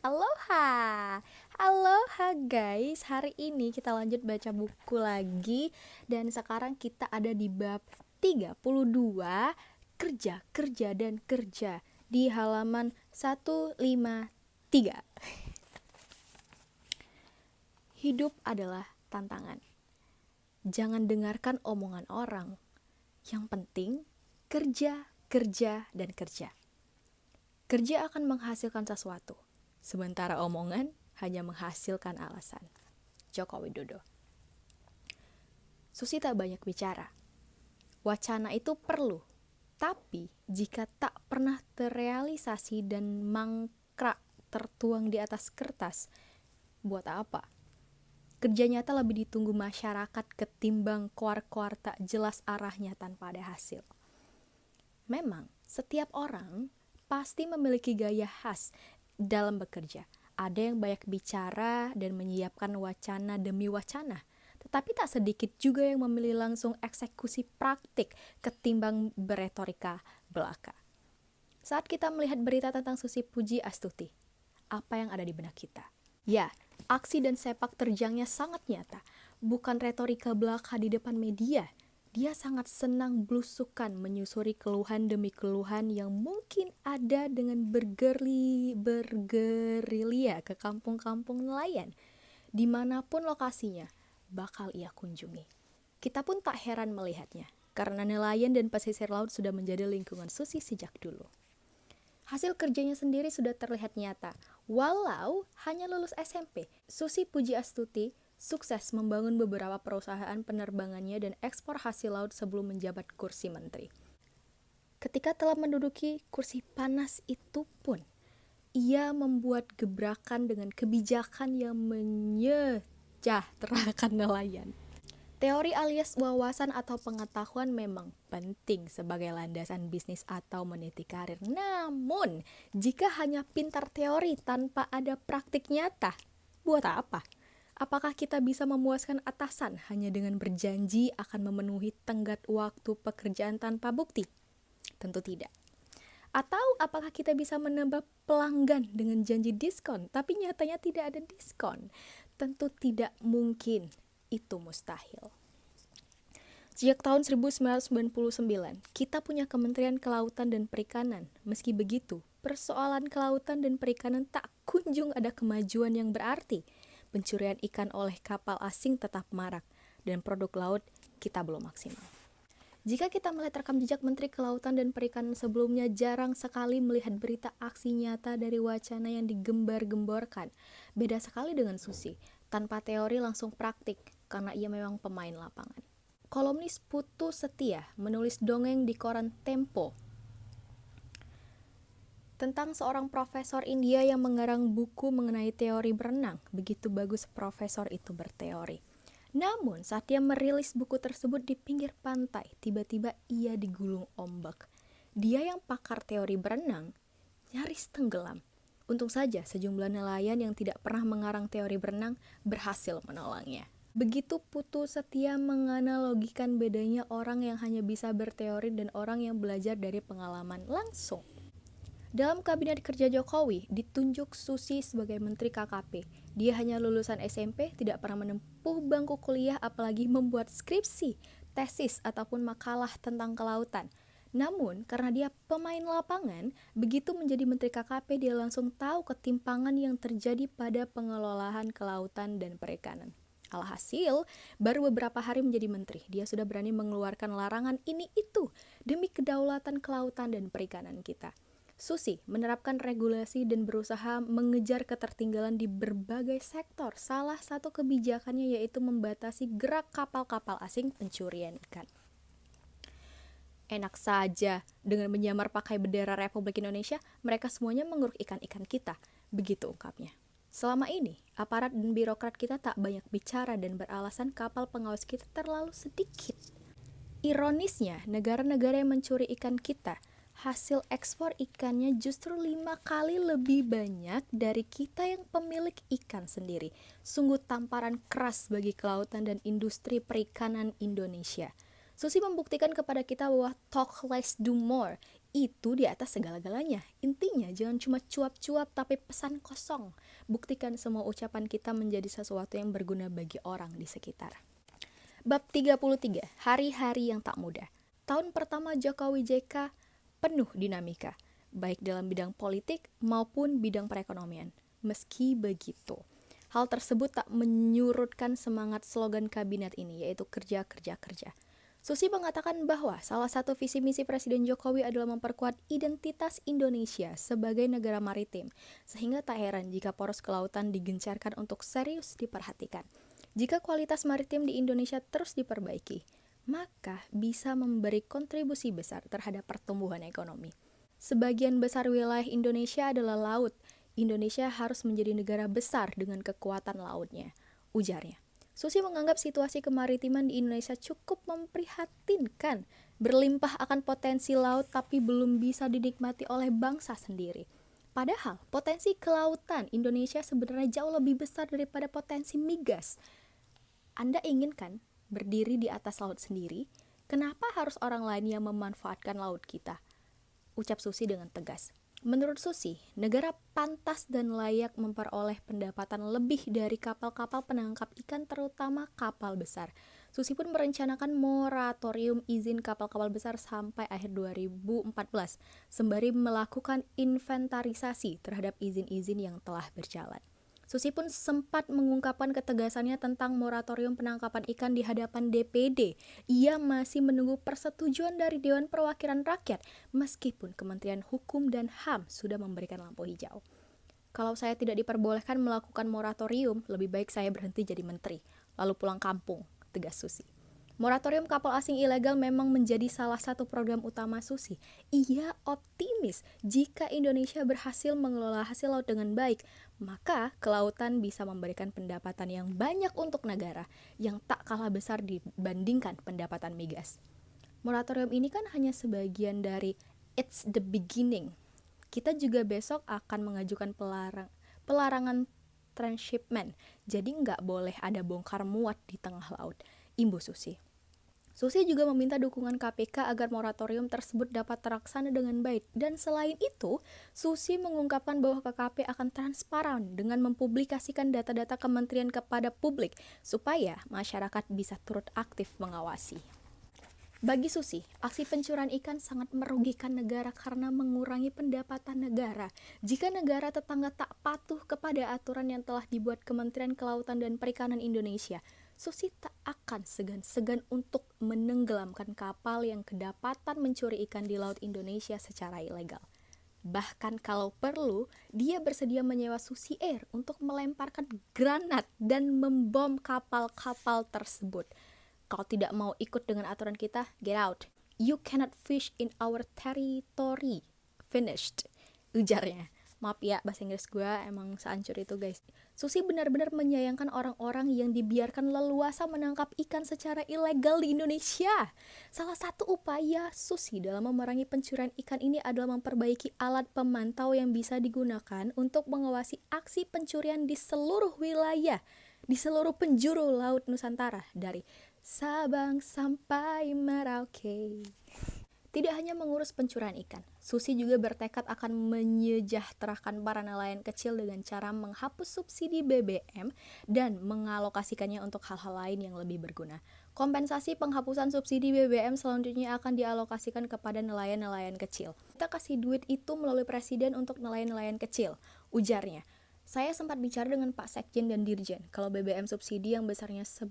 Aloha. Aloha guys. Hari ini kita lanjut baca buku lagi dan sekarang kita ada di bab 32, kerja, kerja dan kerja di halaman 153. Hidup adalah tantangan. Jangan dengarkan omongan orang. Yang penting kerja, kerja dan kerja. Kerja akan menghasilkan sesuatu, sementara omongan hanya menghasilkan alasan. Joko Widodo. Susi tak banyak bicara. Wacana itu perlu, tapi jika tak pernah terrealisasi dan mangkrak tertuang di atas kertas, buat apa? Kerja nyata lebih ditunggu masyarakat ketimbang koar-koar tak jelas arahnya tanpa ada hasil. Memang, setiap orang pasti memiliki gaya khas dalam bekerja. Ada yang banyak bicara dan menyiapkan wacana demi wacana. Tetapi tak sedikit juga yang memilih langsung eksekusi praktik ketimbang beretorika belaka. Saat kita melihat berita tentang Susi Pujiastuti, apa yang ada di benak kita? Ya, aksi dan sepak terjangnya sangat nyata. Bukan retorika belaka di depan media. Dia sangat senang blusukan menyusuri keluhan demi keluhan yang mungkin ada dengan bergerilya ke kampung-kampung nelayan. Dimanapun lokasinya, bakal ia kunjungi. Kita pun tak heran melihatnya, karena nelayan dan pesisir laut sudah menjadi lingkungan Susi sejak dulu. Hasil kerjanya sendiri sudah terlihat nyata. Walau hanya lulus SMP, Susi Pujiastuti sukses membangun beberapa perusahaan penerbangannya dan ekspor hasil laut sebelum menjabat kursi menteri. Ketika telah menduduki kursi panas itu pun, ia membuat gebrakan dengan kebijakan yang menyejahterakan nelayan. Teori alias wawasan atau pengetahuan memang penting sebagai landasan bisnis atau meniti karir. Namun, jika hanya pintar teori tanpa ada praktik nyata, buat apa? Apakah kita bisa memuaskan atasan hanya dengan berjanji akan memenuhi tenggat waktu pekerjaan tanpa bukti? Tentu tidak. Atau apakah kita bisa menambah pelanggan dengan janji diskon, tapi nyatanya tidak ada diskon? Tentu tidak mungkin. Itu mustahil. Sejak tahun 1999, kita punya Kementerian Kelautan dan Perikanan. Meski begitu, persoalan kelautan dan perikanan tak kunjung ada kemajuan yang berarti. Pencurian ikan oleh kapal asing tetap marak, dan produk laut kita belum maksimal. Jika kita melihat rekam jejak Menteri Kelautan dan Perikanan sebelumnya, jarang sekali melihat berita aksi nyata dari wacana yang digembar-gemborkan. Beda sekali dengan Susi, tanpa teori langsung praktik, karena ia memang pemain lapangan. Kolumnis Putu Setia menulis dongeng di koran Tempo tentang seorang profesor India yang mengarang buku mengenai teori berenang. Begitu bagus profesor itu berteori. Namun saat dia merilis buku tersebut di pinggir pantai, tiba-tiba ia digulung ombak. Dia yang pakar teori berenang nyaris tenggelam. Untung saja sejumlah nelayan yang tidak pernah mengarang teori berenang berhasil menolongnya. Begitu Putu Setia menganalogikan bedanya orang yang hanya bisa berteori dan orang yang belajar dari pengalaman langsung. Dalam kabinet kerja Jokowi, ditunjuk Susi sebagai Menteri KKP. Dia hanya lulusan SMP, tidak pernah menempuh bangku kuliah, apalagi membuat skripsi, tesis, ataupun makalah tentang kelautan. Namun, karena dia pemain lapangan, begitu menjadi Menteri KKP, dia langsung tahu ketimpangan yang terjadi pada pengelolaan kelautan dan perikanan. Alhasil, baru beberapa hari menjadi menteri, dia sudah berani mengeluarkan larangan ini itu demi kedaulatan kelautan dan perikanan kita. Susi menerapkan regulasi dan berusaha mengejar ketertinggalan di berbagai sektor. Salah satu kebijakannya yaitu membatasi gerak kapal-kapal asing pencurian ikan. Enak saja, dengan menyamar pakai bendera Republik Indonesia, mereka semuanya menguruk ikan-ikan kita. Begitu ungkapnya. Selama ini, aparat dan birokrat kita tak banyak bicara dan beralasan kapal pengawas kita terlalu sedikit. Ironisnya, negara-negara yang mencuri ikan kita, hasil ekspor ikannya justru 5 kali lebih banyak dari kita yang pemilik ikan sendiri. Sungguh tamparan keras bagi kelautan dan industri perikanan Indonesia. Susi membuktikan kepada kita bahwa talk less do more. itu di atas segala-galanya. Intinya jangan cuma cuap-cuap tapi pesan kosong. Buktikan semua ucapan kita menjadi sesuatu yang berguna bagi orang di sekitar. Bab 33, hari-hari yang tak mudah. Tahun pertama Jokowi JK penuh dinamika, baik dalam bidang politik maupun bidang perekonomian. Meski begitu, hal tersebut tak menyurutkan semangat slogan kabinet ini, yaitu kerja, kerja, kerja. Susi mengatakan bahwa salah satu visi misi Presiden Jokowi adalah memperkuat identitas Indonesia sebagai negara maritim, sehingga tak heran jika poros kelautan digencarkan untuk serius diperhatikan. Jika kualitas maritim di Indonesia terus diperbaiki, maka bisa memberi kontribusi besar terhadap pertumbuhan ekonomi. Sebagian besar wilayah Indonesia adalah laut. Indonesia harus menjadi negara besar dengan kekuatan lautnya, ujarnya. Susi menganggap situasi kemaritiman di Indonesia cukup memprihatinkan, berlimpah akan potensi laut tapi belum bisa dinikmati oleh bangsa sendiri. Padahal potensi kelautan Indonesia sebenarnya jauh lebih besar daripada potensi migas. Anda inginkan berdiri di atas laut sendiri? Kenapa harus orang lain yang memanfaatkan laut kita? Ucap Susi dengan tegas. Menurut Susi, negara pantas dan layak memperoleh pendapatan lebih dari kapal-kapal penangkap ikan, terutama kapal besar. Susi pun merencanakan moratorium izin kapal-kapal besar sampai akhir 2014, sembari melakukan inventarisasi terhadap izin-izin yang telah berjalan. Susi pun sempat mengungkapkan ketegasannya tentang moratorium penangkapan ikan di hadapan DPD. Ia masih menunggu persetujuan dari Dewan Perwakilan Rakyat, meskipun Kementerian Hukum dan HAM sudah memberikan lampu hijau. Kalau saya tidak diperbolehkan melakukan moratorium, lebih baik saya berhenti jadi menteri, lalu pulang kampung, tegas Susi. Moratorium kapal asing ilegal memang menjadi salah satu program utama Susi. Ia optimis jika Indonesia berhasil mengelola hasil laut dengan baik, maka kelautan bisa memberikan pendapatan yang banyak untuk negara yang tak kalah besar dibandingkan pendapatan migas. Moratorium ini kan hanya sebagian dari it's the beginning. Kita juga besok akan mengajukan pelarangan transshipment, jadi nggak boleh ada bongkar muat di tengah laut, imbu Susi. Susi juga meminta dukungan KPK agar moratorium tersebut dapat terlaksana dengan baik. Dan selain itu, Susi mengungkapkan bahwa KKP akan transparan dengan mempublikasikan data-data kementerian kepada publik supaya masyarakat bisa turut aktif mengawasi. Bagi Susi, aksi pencurian ikan sangat merugikan negara karena mengurangi pendapatan negara. Jika negara tetangga tak patuh kepada aturan yang telah dibuat Kementerian Kelautan dan Perikanan Indonesia, Susi tak akan segan-segan untuk menenggelamkan kapal yang kedapatan mencuri ikan di laut Indonesia secara ilegal. Bahkan kalau perlu, dia bersedia menyewa Susi Air untuk melemparkan granat dan membom kapal-kapal tersebut. Kalau tidak mau ikut dengan aturan kita, get out. You cannot fish in our territory. Finished, ujarnya. Maaf ya, bahasa Inggris gue emang seancur itu guys. Susi benar-benar menyayangkan orang-orang yang dibiarkan leluasa menangkap ikan secara ilegal di Indonesia. Salah satu upaya Susi dalam memerangi pencurian ikan ini adalah memperbaiki alat pemantau yang bisa digunakan untuk mengawasi aksi pencurian di seluruh wilayah, di seluruh penjuru laut Nusantara, dari Sabang sampai Merauke. Tidak hanya mengurus pencurian ikan, Susi juga bertekad akan menyejahterakan para nelayan kecil dengan cara menghapus subsidi BBM dan mengalokasikannya untuk hal-hal lain yang lebih berguna. Kompensasi penghapusan subsidi BBM selanjutnya akan dialokasikan kepada nelayan-nelayan kecil. Kita kasih duit itu melalui presiden untuk nelayan-nelayan kecil, ujarnya. Saya sempat bicara dengan Pak Sekjen dan Dirjen, kalau BBM subsidi yang besarnya 11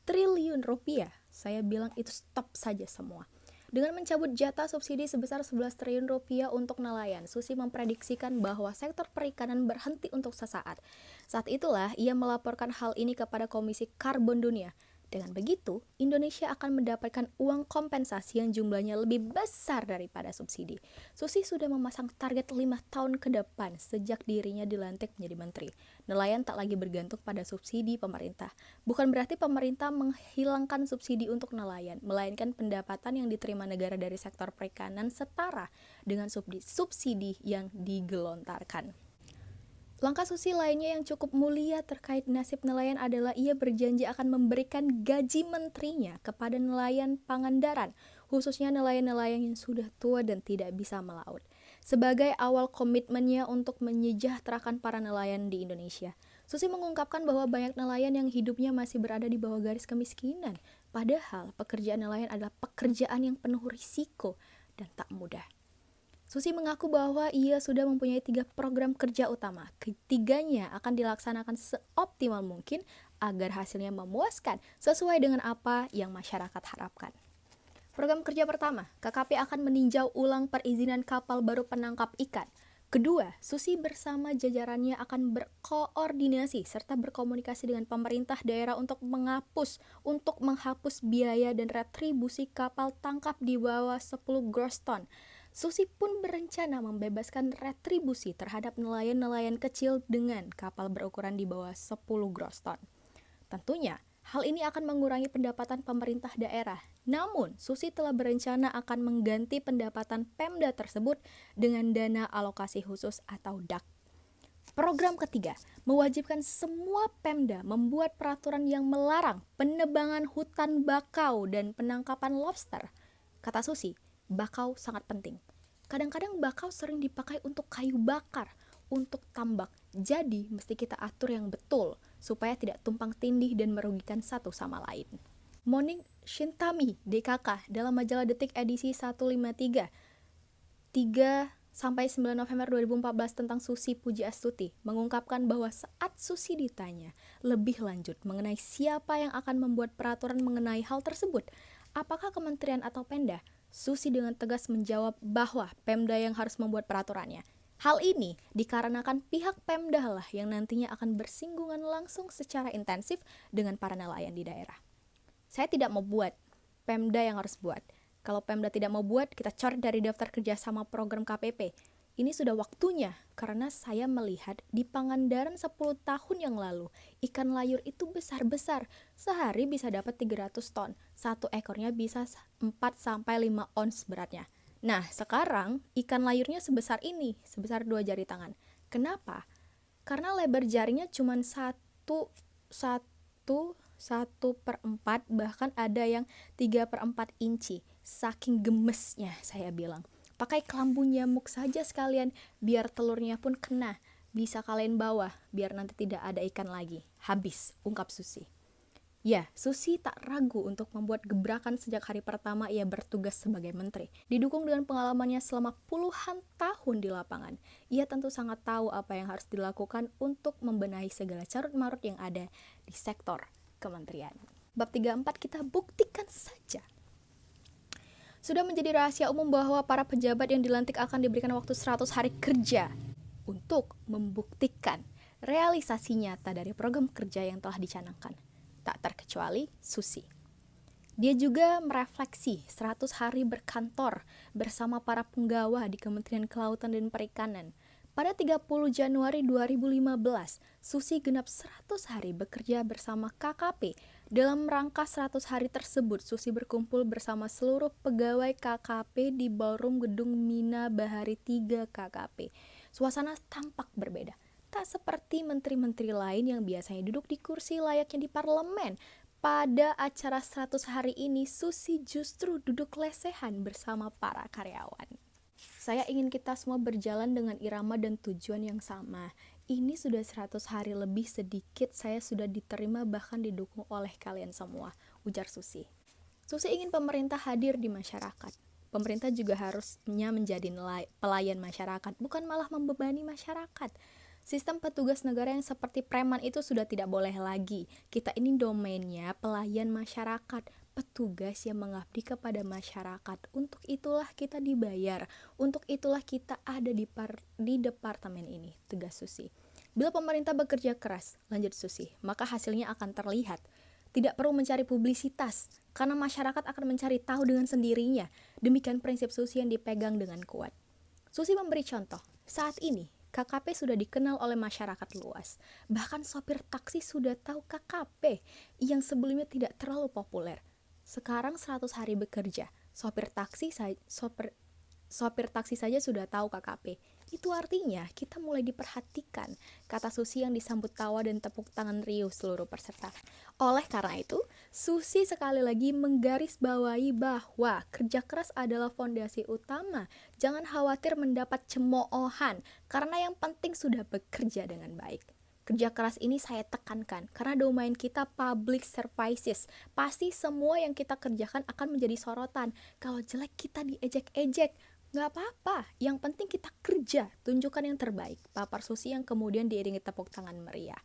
triliun rupiah, saya bilang itu stop saja semua. Dengan mencabut jatah subsidi sebesar 11 triliun rupiah untuk nelayan, Susi memprediksikan bahwa sektor perikanan berhenti untuk sesaat. Saat itulah ia melaporkan hal ini kepada Komisi Karbon Dunia. Dengan begitu, Indonesia akan mendapatkan uang kompensasi yang jumlahnya lebih besar daripada subsidi. Susi sudah memasang target 5 tahun ke depan sejak dirinya dilantik menjadi menteri. Nelayan tak lagi bergantung pada subsidi pemerintah. Bukan berarti pemerintah menghilangkan subsidi untuk nelayan, melainkan pendapatan yang diterima negara dari sektor perikanan setara dengan subsidi yang digelontarkan. Langkah Susi lainnya yang cukup mulia terkait nasib nelayan adalah ia berjanji akan memberikan gaji menterinya kepada nelayan Pangandaran khususnya nelayan-nelayan yang sudah tua dan tidak bisa melaut, sebagai awal komitmennya untuk menyejahterakan para nelayan di Indonesia. Susi mengungkapkan bahwa banyak nelayan yang hidupnya masih berada di bawah garis kemiskinan, padahal pekerjaan nelayan adalah pekerjaan yang penuh risiko dan tak mudah. Susi mengaku bahwa ia sudah mempunyai 3 program kerja utama. Ketiganya akan dilaksanakan seoptimal mungkin agar hasilnya memuaskan sesuai dengan apa yang masyarakat harapkan. Program kerja pertama, KKP akan meninjau ulang perizinan kapal baru penangkap ikan. Kedua, Susi bersama jajarannya akan berkoordinasi serta berkomunikasi dengan pemerintah daerah untuk menghapus biaya dan retribusi kapal tangkap di bawah 10 gross ton. Susi pun berencana membebaskan retribusi terhadap nelayan-nelayan kecil dengan kapal berukuran di bawah 10 gross ton. Tentunya, hal ini akan mengurangi pendapatan pemerintah daerah. Namun, Susi telah berencana akan mengganti pendapatan Pemda tersebut dengan dana alokasi khusus atau DAK. Program ketiga, mewajibkan semua Pemda membuat peraturan yang melarang penebangan hutan bakau dan penangkapan lobster. Kata Susi, bakau sangat penting. Kadang-kadang bakau sering dipakai untuk kayu bakar, untuk tambak. Jadi, mesti kita atur yang betul supaya tidak tumpang tindih dan merugikan satu sama lain. Monik Shintami, DKK, dalam majalah Detik edisi 153, 3-9 November 2014 tentang Susi Pujiastuti, mengungkapkan bahwa saat Susi ditanya lebih lanjut mengenai siapa yang akan membuat peraturan mengenai hal tersebut, apakah kementerian atau Pemda, Susi dengan tegas menjawab bahwa Pemda yang harus membuat peraturannya. Hal ini dikarenakan pihak Pemda lah yang nantinya akan bersinggungan langsung secara intensif dengan para nelayan di daerah. Saya tidak mau buat, Pemda yang harus buat. Kalau Pemda tidak mau buat, kita coret dari daftar kerjasama program KPP. Ini sudah waktunya, karena saya melihat di Pangandaran 10 tahun yang lalu, ikan layur itu besar-besar. Sehari bisa dapat 300 ton, satu ekornya bisa 4-5 ons beratnya. Nah, sekarang ikan layurnya sebesar ini, sebesar 2 jari tangan. Kenapa? Karena lebar jaringnya cuma 1/4, bahkan ada yang 3/4 inci. Saking gemesnya, saya bilang. Pakai kelambu nyamuk saja sekalian, biar telurnya pun kena. Bisa kalian bawa, biar nanti tidak ada ikan lagi. Habis, ungkap Susi. Ya, Susi tak ragu untuk membuat gebrakan sejak hari pertama ia bertugas sebagai menteri. Didukung dengan pengalamannya selama puluhan tahun di lapangan, ia tentu sangat tahu apa yang harus dilakukan untuk membenahi segala carut-marut yang ada di sektor kementerian. Bab 34 kita buktikan saja. Sudah menjadi rahasia umum bahwa para pejabat yang dilantik akan diberikan waktu 100 hari kerja untuk membuktikan realisasi nyata dari program kerja yang telah dicanangkan. Tak terkecuali Susi. Dia juga merefleksi 100 hari berkantor bersama para penggawa di Kementerian Kelautan dan Perikanan. Pada 30 Januari 2015, Susi genap 100 hari bekerja bersama KKP. Dalam rangka 100 hari tersebut, Susi berkumpul bersama seluruh pegawai KKP di ballroom gedung Mina Bahari 3 KKP. Suasana tampak berbeda. Tak seperti menteri-menteri lain yang biasanya duduk di kursi layaknya di parlemen. Pada acara 100 hari ini, Susi justru duduk lesehan bersama para karyawan. Saya ingin kita semua berjalan dengan irama dan tujuan yang sama. Ini sudah 100 hari lebih sedikit saya sudah diterima bahkan didukung oleh kalian semua, ujar Susi. Susi ingin pemerintah hadir di masyarakat. Pemerintah juga harusnya menjadi pelayan masyarakat, bukan malah membebani masyarakat. Sistem petugas negara yang seperti preman itu sudah tidak boleh lagi. Kita ini domainnya pelayan masyarakat, petugas yang mengabdi kepada masyarakat. Untuk itulah kita dibayar, untuk itulah kita ada di departemen ini, tegas Susi. Bila pemerintah bekerja keras, lanjut Susi, maka hasilnya akan terlihat. Tidak perlu mencari publisitas, karena masyarakat akan mencari tahu dengan sendirinya. Demikian prinsip Susi yang dipegang dengan kuat. Susi memberi contoh, saat ini KKP sudah dikenal oleh masyarakat luas. Bahkan sopir taksi sudah tahu KKP yang sebelumnya tidak terlalu populer. Sekarang 100 hari bekerja, sopir taksi saja sudah tahu KKP. Itu artinya kita mulai diperhatikan. kata Susi yang disambut tawa dan tepuk tangan riuh seluruh peserta. Oleh karena itu, Susi sekali lagi menggarisbawahi bahwa kerja keras adalah fondasi utama. Jangan khawatir mendapat cemoohan, karena yang penting sudah bekerja dengan baik. Kerja keras ini saya tekankan, karena domain kita public services. Pasti semua yang kita kerjakan akan menjadi sorotan. Kalau jelek kita diejek-ejek. Nggak apa-apa, yang penting kita kerja, tunjukkan yang terbaik, papar Susi yang kemudian diiringi tepuk tangan meriah.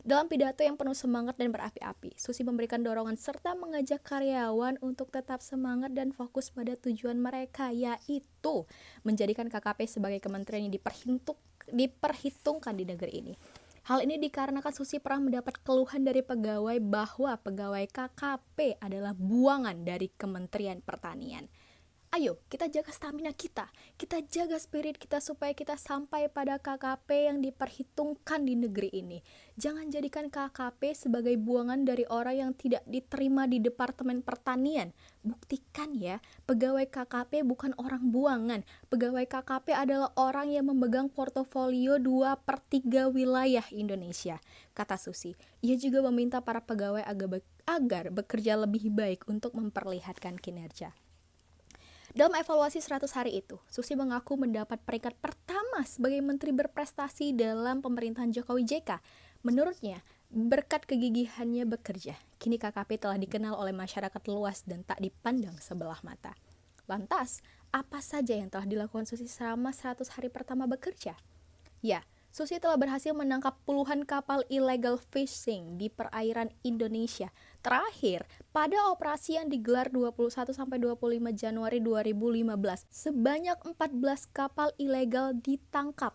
Dalam pidato yang penuh semangat dan berapi-api, Susi memberikan dorongan serta mengajak karyawan untuk tetap semangat dan fokus pada tujuan mereka, yaitu menjadikan KKP sebagai kementerian yang diperhitungkan di negeri ini. Hal ini dikarenakan Susi pernah mendapat keluhan dari pegawai bahwa pegawai KKP adalah buangan dari Kementerian Pertanian. Ayo, kita jaga stamina kita jaga spirit kita supaya kita sampai pada KKP yang diperhitungkan di negeri ini. Jangan jadikan KKP sebagai buangan dari orang yang tidak diterima di Departemen Pertanian. Buktikan ya, pegawai KKP bukan orang buangan. Pegawai KKP adalah orang yang memegang portofolio 2/3 wilayah Indonesia, kata Susi. Ia juga meminta para pegawai agar bekerja lebih baik untuk memperlihatkan kinerja. Dalam evaluasi 100 hari itu, Susi mengaku mendapat peringkat pertama sebagai menteri berprestasi dalam pemerintahan Jokowi JK. Menurutnya, berkat kegigihannya bekerja, kini KKP telah dikenal oleh masyarakat luas dan tak dipandang sebelah mata. Lantas, apa saja yang telah dilakukan Susi selama 100 hari pertama bekerja? Ya, Susi telah berhasil menangkap puluhan kapal illegal fishing di perairan Indonesia. Terakhir, pada operasi yang digelar 21-25 Januari 2015, sebanyak 14 kapal ilegal ditangkap.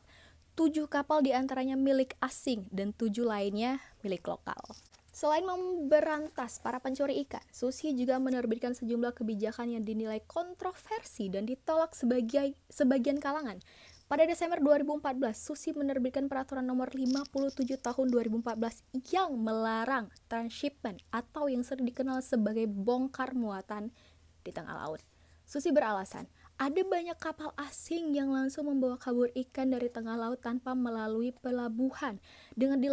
7 kapal diantaranya milik asing dan 7 lainnya milik lokal. Selain memberantas para pencuri ikan, Susi juga menerbitkan sejumlah kebijakan yang dinilai kontroversi dan ditolak sebagian kalangan. Pada Desember 2014, Susi menerbitkan peraturan nomor 57 tahun 2014 yang melarang transshipment atau yang sering dikenal sebagai bongkar muatan di tengah laut. Susi beralasan, ada banyak kapal asing yang langsung membawa kabur ikan dari tengah laut tanpa melalui pelabuhan. Dengan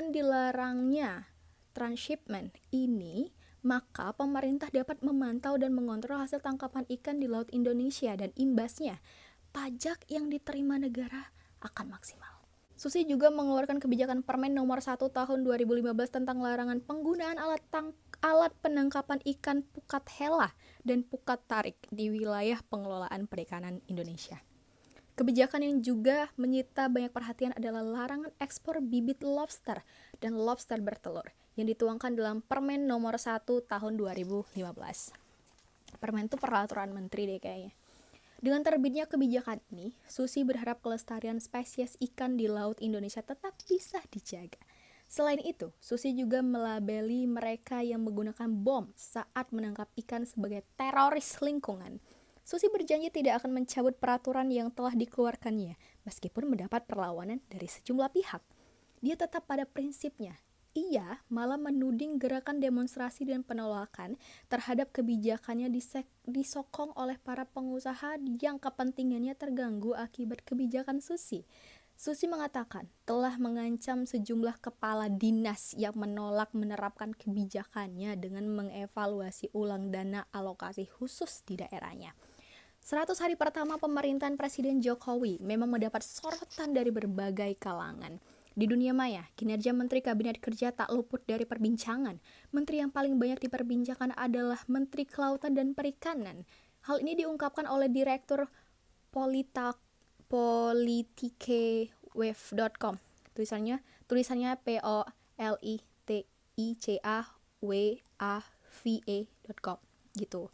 dilarangnya transshipment ini, maka pemerintah dapat memantau dan mengontrol hasil tangkapan ikan di laut Indonesia dan imbasnya pajak yang diterima negara akan maksimal. Susi juga mengeluarkan kebijakan Permen nomor 1 tahun 2015 tentang larangan penggunaan alat penangkapan ikan pukat hela dan pukat tarik di wilayah pengelolaan perikanan Indonesia. Kebijakan yang juga menyita banyak perhatian adalah larangan ekspor bibit lobster dan lobster bertelur yang dituangkan dalam Permen nomor 1 tahun 2015. Permen itu peraturan menteri deh kayaknya. Dengan terbitnya kebijakan ini, Susi berharap kelestarian spesies ikan di laut Indonesia tetap bisa dijaga. Selain itu, Susi juga melabeli mereka yang menggunakan bom saat menangkap ikan sebagai teroris lingkungan. Susi berjanji tidak akan mencabut peraturan yang telah dikeluarkannya, meskipun mendapat perlawanan dari sejumlah pihak. Dia tetap pada prinsipnya. Ia malah menuding gerakan demonstrasi dan penolakan terhadap kebijakannya disokong oleh para pengusaha yang kepentingannya terganggu akibat kebijakan Susi. Susi mengatakan telah mengancam sejumlah kepala dinas yang menolak menerapkan kebijakannya dengan mengevaluasi ulang dana alokasi khusus di daerahnya. 100 hari pertama pemerintahan Presiden Jokowi memang mendapat sorotan dari berbagai kalangan. Di dunia maya, kinerja Menteri Kabinet Kerja tak luput dari perbincangan. Menteri yang paling banyak diperbincangkan adalah Menteri Kelautan dan Perikanan. Hal ini diungkapkan oleh Direktur politikewave.com. Tulisannya politicawave.com gitu.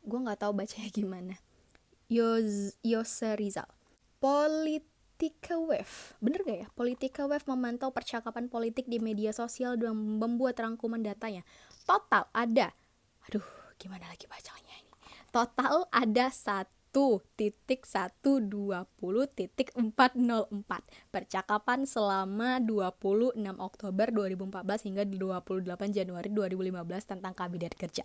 Gue nggak tahu bacanya gimana. Yose Rizal. Politikawave, bener gak ya? Politikawave memantau percakapan politik di media sosial dan membuat rangkuman datanya. Total ada, gimana lagi bacanya ini? Total ada 1.120.404 percakapan selama 26 Oktober 2014 hingga 28 Januari 2015 tentang Kabinet Kerja.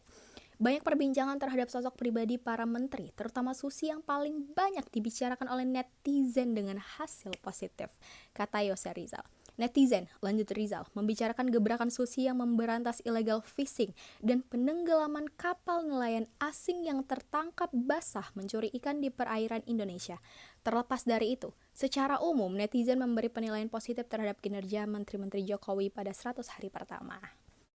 Banyak perbincangan terhadap sosok pribadi para menteri, terutama Susi yang paling banyak dibicarakan oleh netizen dengan hasil positif, kata Yose Rizal. Netizen, lanjut Rizal, membicarakan gebrakan Susi yang memberantas illegal fishing dan penenggelaman kapal nelayan asing yang tertangkap basah mencuri ikan di perairan Indonesia. Terlepas dari itu, secara umum netizen memberi penilaian positif terhadap kinerja Menteri-Menteri Jokowi pada 100 hari pertama.